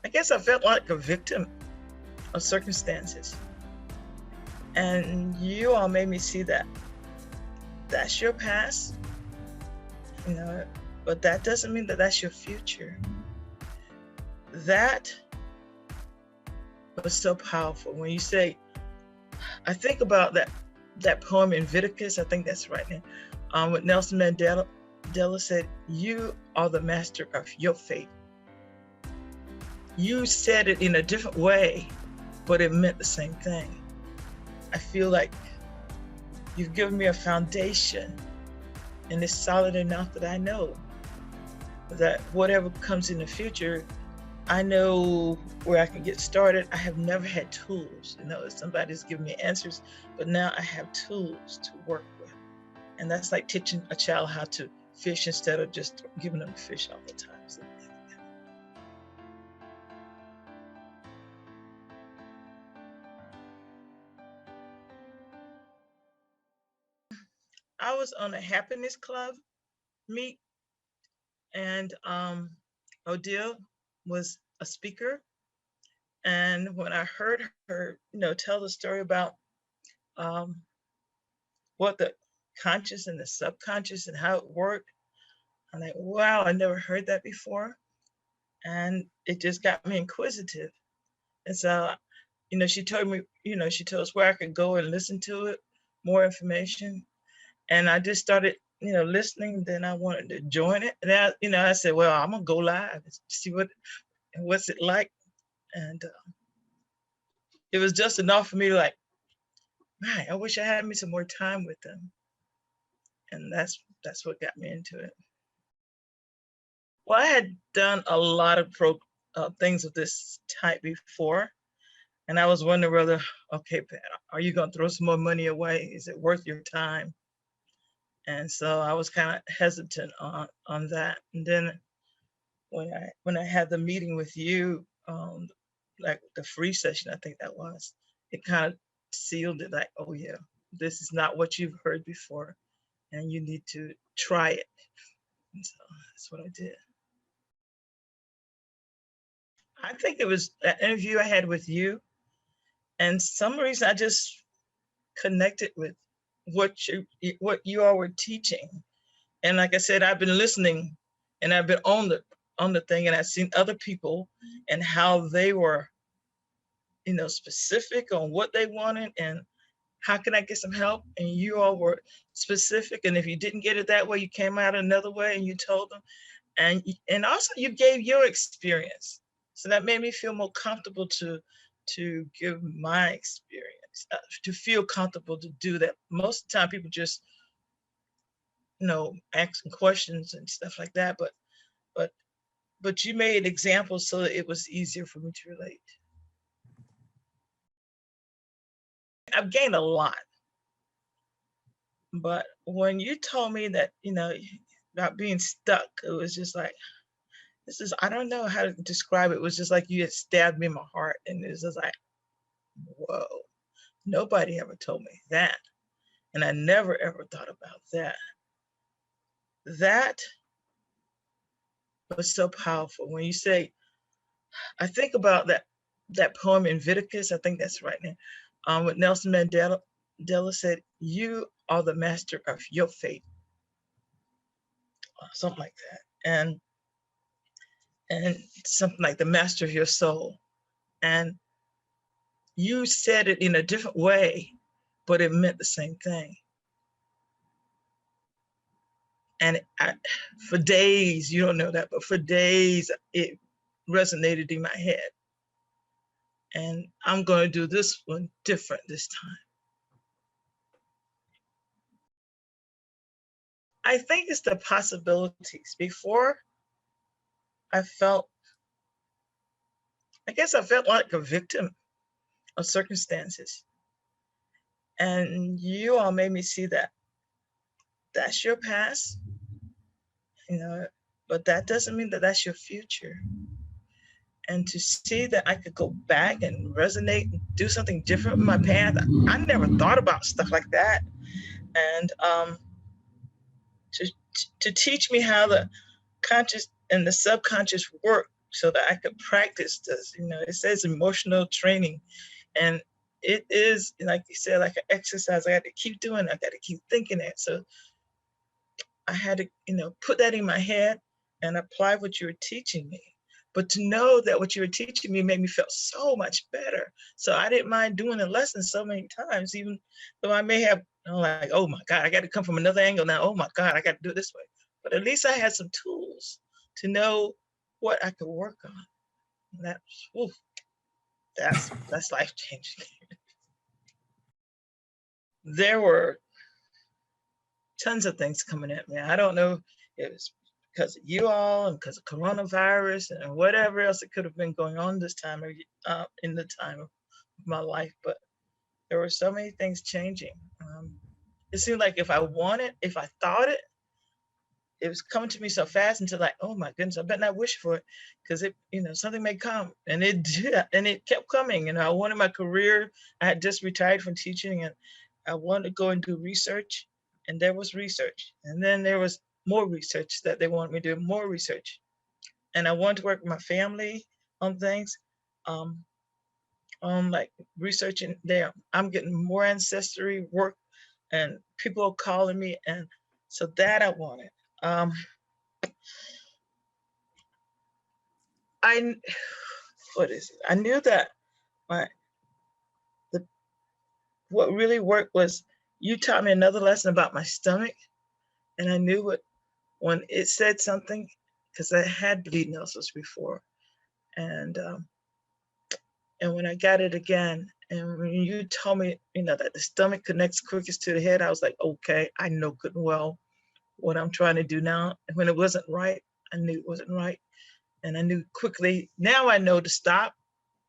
I guess I felt like a victim of circumstances. And you all made me see that that's your past, but that doesn't mean that that's your future. That was so powerful. When you say, I think about that poem in Leviticus, I think that's right now, what Nelson Mandela said, you are the master of your fate. You said it in a different way, but it meant the same thing. I feel like you've given me a foundation, and it's solid enough that I know that whatever comes in the future, I know where I can get started. I have never had tools. Somebody's given me answers, but now I have tools to work with. And that's like teaching a child how to fish instead of just giving them fish all the time. So, I was on a happiness club meet, and Odile was a speaker. And when I heard her, tell the story about what the conscious and the subconscious and how it worked, I'm like, wow, I never heard that before. And it just got me inquisitive. And so, she told me, she told us where I could go and listen to it, more information. And I just started, listening. Then I wanted to join it. And I said, well, I'm gonna go live and see what's it like. And it was just enough for me to like, man, I wish I had me some more time with them. And that's what got me into it. Well, I had done a lot of things of this type before. And I was wondering whether, okay, Pat, are you going to throw some more money away? Is it worth your time? And so I was kind of hesitant on that. And then when I had the meeting with you, like the free session, I think that was, it kind of sealed it like, oh yeah, this is not what you've heard before, and you need to try it. And so that's what I did. I think it was an interview I had with you, and some reason I just connected with what you all were teaching. And like I said, I've been listening, and I've been on the thing, and I've seen other people and how they were, specific on what they wanted and how can I get some help. And you all were specific, and if you didn't get it that way, you came out another way and you told them, and also you gave your experience. So that made me feel more comfortable to give my experience, to feel comfortable to do that. Most of the time people just, asking questions and stuff like that, but you made examples so that it was easier for me to relate. I've gained a lot, but when you told me that, about being stuck, it was just like, I don't know how to describe it. It was just like you had stabbed me in my heart, and it was just like, whoa, nobody ever told me that. And I never ever thought about that. That was so powerful. When you say, I think about that poem in Leviticus, I think that's right now, what Nelson Mandela said, you are the master of your fate, something like that. And something like the master of your soul. And you said it in a different way, but it meant the same thing. And for days, you don't know that, but for days, it resonated in my head. And I'm going to do this one different this time. I think it's the possibilities. Before, I guess I felt like a victim of circumstances. And you all made me see that that's your past, but that doesn't mean that that's your future. And to see that I could go back and resonate and do something different with my path, I never thought about stuff like that. And to teach me how the conscious and the subconscious work, so that I could practice this. It says emotional training, and it is, like you said, like an exercise. I got to keep doing it. I got to keep thinking it. So I had to, put that in my head and apply what you were teaching me. But to know that what you were teaching me made me feel so much better. So I didn't mind doing the lesson so many times, even though I may have, like, oh my God, I got to come from another angle now. Oh my God, I got to do it this way. But at least I had some tools to know what I could work on. And that's life changing. There were tons of things coming at me. I don't know if it's because of you all and because of coronavirus and whatever else it could have been going on this time in the time of my life, but there were so many things changing. It seemed like if I thought it was coming to me so fast until like, oh my goodness, I better not wish for it because something may come. And it did, and it kept coming. I wanted my career. I had just retired from teaching and I wanted to go and do research. And there was research. And then there was more research that they wanted me to do, more research. And I wanted to work with my family on things, on like researching there. I'm getting more ancestry work and people are calling me. And so that I wanted. I knew that what really worked was you taught me another lesson about my stomach, and I knew when it said something, because I had bleeding ulcers before, and when I got it again, and when you told me, that the stomach connects quickest to the head, I was like, okay, I know good and well what I'm trying to do now. And when it wasn't right, I knew it wasn't right, and I knew quickly. Now I know to stop,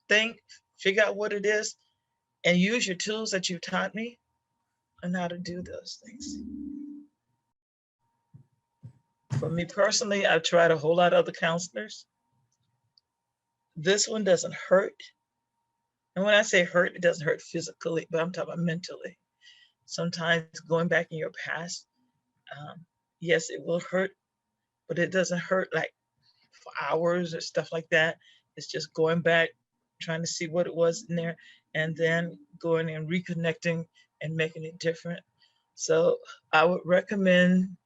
think, figure out what it is, and use your tools that you taught me on how to do those things. For me personally, I've tried a whole lot of other counselors. This one doesn't hurt. And when I say hurt, it doesn't hurt physically, but I'm talking about mentally. Sometimes going back in your past, yes, it will hurt, but it doesn't hurt like for hours or stuff like that. It's just going back, trying to see what it was in there, and then going and reconnecting and making it different. So I would recommend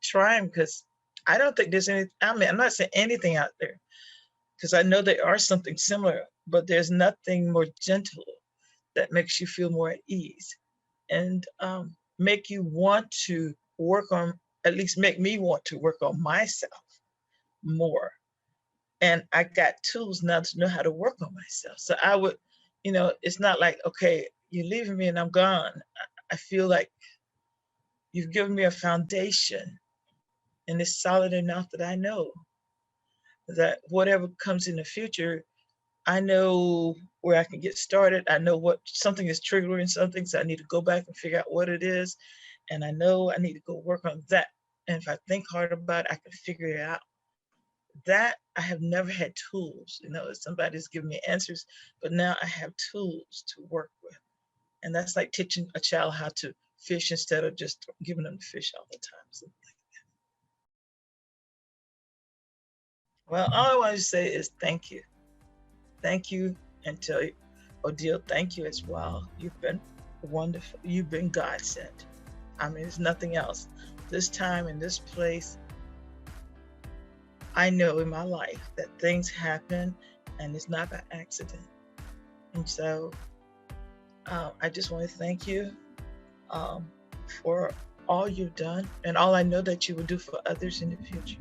trying, because I don't think there's any, I'm not saying anything out there, because I know there are something similar, but there's nothing more gentle that makes you feel more at ease and make you want to work on, at least make me want to work on myself more. And I got tools now to know how to work on myself. So I would, it's not like, okay, you're leaving me and I'm gone. I feel like you've given me a foundation, and it's solid enough that I know that whatever comes in the future, I know where I can get started. I know what something is triggering something, so I need to go back and figure out what it is. And I know I need to go work on that. And if I think hard about it, I can figure it out. That I have never had tools. Somebody's giving me answers, but now I have tools to work with. And that's like teaching a child how to fish instead of just giving them the fish all the time. So, well, all I want to say is thank you. Thank you, and tell you, Odile, thank you as well. You've been wonderful. You've been God sent. I mean, there's nothing else. This time in this place, I know in my life that things happen and it's not by accident. And so I just want to thank you for all you've done and all I know that you will do for others in the future.